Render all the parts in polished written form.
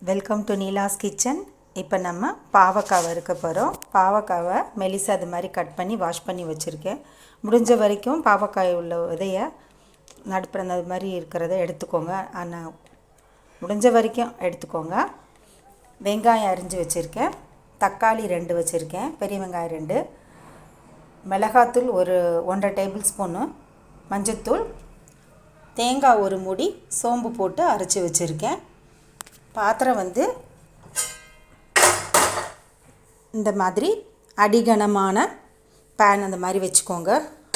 Welcome to Neela's kitchen. இப்போ நம்ம பாவக்காய் வறுக்க போகிறோம். பாவக்காவை மெலிசா அது மாதிரி கட் பண்ணி வாஷ் பண்ணி வச்சுருக்கேன். முடிஞ்ச வரைக்கும் பாவக்காய் உள்ள விதையை நடுப்புற அது மாதிரி இருக்கிறத எடுத்துக்கோங்க. ஆனால் முடிஞ்ச வரைக்கும் எடுத்துக்கோங்க. வெங்காயம் அரிஞ்சு வச்சுருக்கேன். தக்காளி 2 வச்சுருக்கேன். பெரிய வெங்காயம் 2. மிளகாத்தூள் ஒரு 1.5 டேபிள் ஸ்பூனு. மஞ்சத்தூள், தேங்காய் ஒரு மூடி, சோம்பு போட்டு அரைச்சி வச்சுருக்கேன். பாத்திரம் இந்த மாதிரி அடிகனமான பேன் அந்த மாதிரி வச்சுக்கோங்க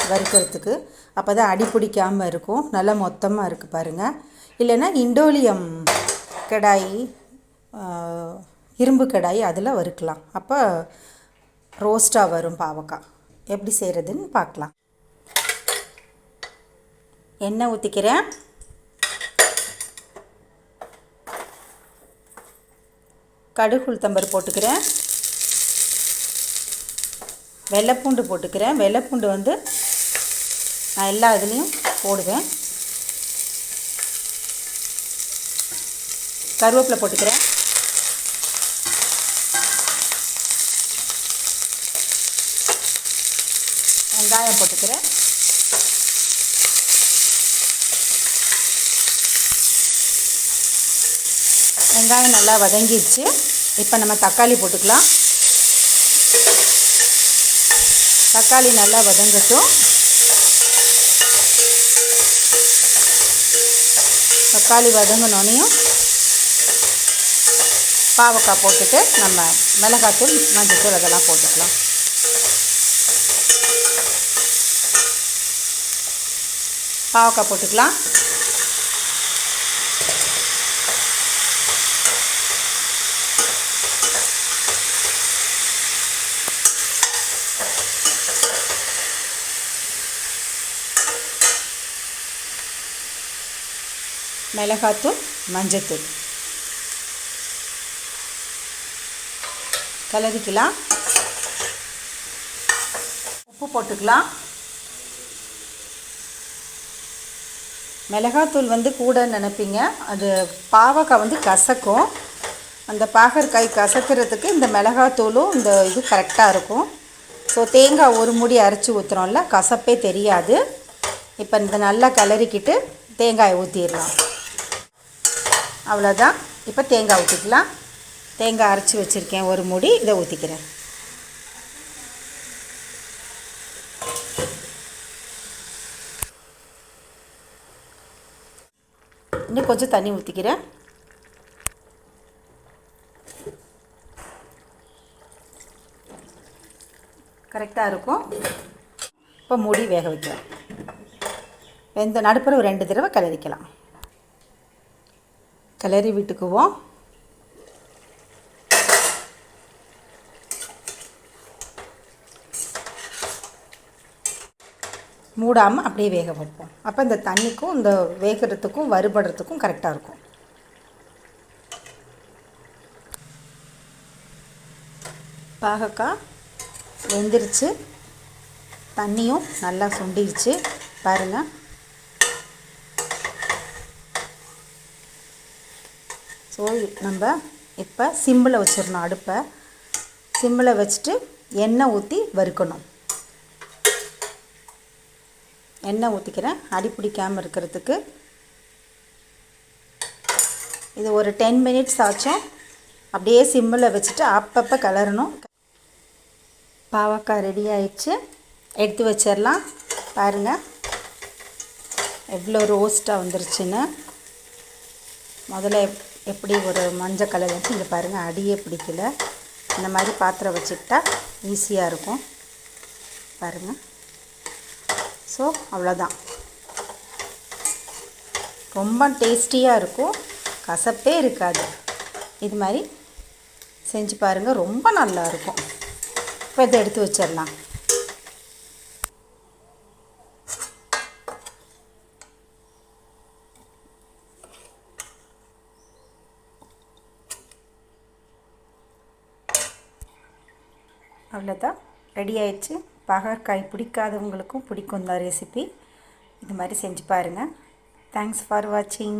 வறுக்கிறதுக்கு. அப்போ தான் அடி பிடிக்காமல் இருக்கும். நல்லா மொத்தமாக இருக்குது பாருங்கள். இல்லைன்னா இண்டோலியம் கடாய், இரும்பு கடாய் அதில் வறுக்கலாம். அப்போ ரோஸ்ட்டாக வரும் பாவக்காய். எப்படி செய்கிறதுன்னு பார்க்கலாம். எண்ணெய் ஊற்றிக்கிறேன். கடுகு உளுத்தம்பருப்பு போட்டுக்கிறேன். வெள்ளைப்பூண்டு போட்டுக்கிறேன். வெள்ளைப்பூண்டு நான் எல்லா இதுலேயும் போடுவேன். கருவேப்பிலை போட்டுக்கிறேன். வெங்காயம் போட்டுக்கிறேன். வெங்காயம் நல்லா வதங்கிடுச்சு. இப்போ நம்ம தக்காளி போட்டுக்கலாம். தக்காளி நல்லா வதங்கட்டும். தக்காளி வதங்கினோனையும் பாவக்காய் போட்டுட்டு நம்ம மிளகாத்தூள், மஞ்சத்தூள் அதெல்லாம் போட்டுக்கலாம். பாவக்காய் போட்டுக்கலாம். மிளகாத்தூள், மஞ்சத்தூள் கிளறிக்கலாம். உப்பு போட்டுக்கலாம். மிளகாத்தூள் கூட நினைப்பீங்க, அது பாவக்காய் கசக்கும். அந்த பாகற்காய் கசக்கிறதுக்கு இந்த மிளகாத்தூளும் இந்த இது கரெக்டாக இருக்கும். ஸோ தேங்காய் ஒரு மூடி அரைச்சி ஊற்றுறோம்ல, கசப்பே தெரியாது. இப்போ இந்த நல்லா கிளறிக்கிட்டு தேங்காயை ஊற்றிடலாம். அவ்வளோதான். இப்போ தேங்காய் ஊற்றிக்கலாம். தேங்காய் அரைச்சி வச்சுருக்கேன் ஒரு மூடி, இதை ஊற்றிக்கிறேன். இன்னும் கொஞ்சம் தண்ணி ஊற்றிக்கிறேன். கரெக்டாக இருக்கும். இப்போ மூடி வேக வைக்கலாம். வெந்த நடுப்புற ஒரு 2 தடவை கிளறிக்கலாம். கிளறி விட்டுக்குவோம். மூடாமல் அப்படியே வேக வைப்போம். அப்போ இந்த தண்ணிக்கும் இந்த வேகிறதுக்கும் வறுபடுறதுக்கும் கரெக்டாக இருக்கும். பாகக்காய் வெந்துருச்சு. தண்ணியும் நல்லா சுண்டிருச்சு பாருங்கள். ஸோ நம்ம இப்போ சிம்மில் வச்சிடணும். அடுப்பை சிம்மில் வச்சுட்டு எண்ணெய் ஊற்றி வறுக்கணும். எண்ணெய் ஊற்றிக்கிறேன் அடி பிடிக்காமல் இருக்கிறதுக்கு. இது ஒரு 10 மினிட்ஸ் ஆச்சும் அப்படியே சிம்மில் வச்சுட்டு அப்பப்போ கிளறணும். பாவக்காய் ரெடி ஆயிடுச்சு. எடுத்து வச்சிடலாம். பாருங்கள் எவ்வளோ ரோஸ்ட்டாக வந்துருச்சுன்னு. முதல்ல எப்படி ஒரு மஞ்சள் கலர் வச்சு இங்கே பாருங்கள், அடியே பிடிக்கல. இந்த மாதிரி பாத்திரம் வச்சுக்கிட்டா ஈஸியாக இருக்கும் பாருங்கள். ஸோ அவ்வளோதான். ரொம்ப டேஸ்டியாக இருக்கும், கசப்பே இருக்காது. இது மாதிரி செஞ்சு பாருங்கள், ரொம்ப நல்லாயிருக்கும். இப்போ இதை எடுத்து வச்சிடலாம். அவ்வளோதான், ரெடி ஆயிடுச்சு. பாகற்காய் பிடிக்காதவங்களுக்கும் பிடிக்கும் இந்த ரெசிபி. இது மாதிரி செஞ்சு பாருங்கள். தேங்க்ஸ் ஃபார் வாட்சிங்.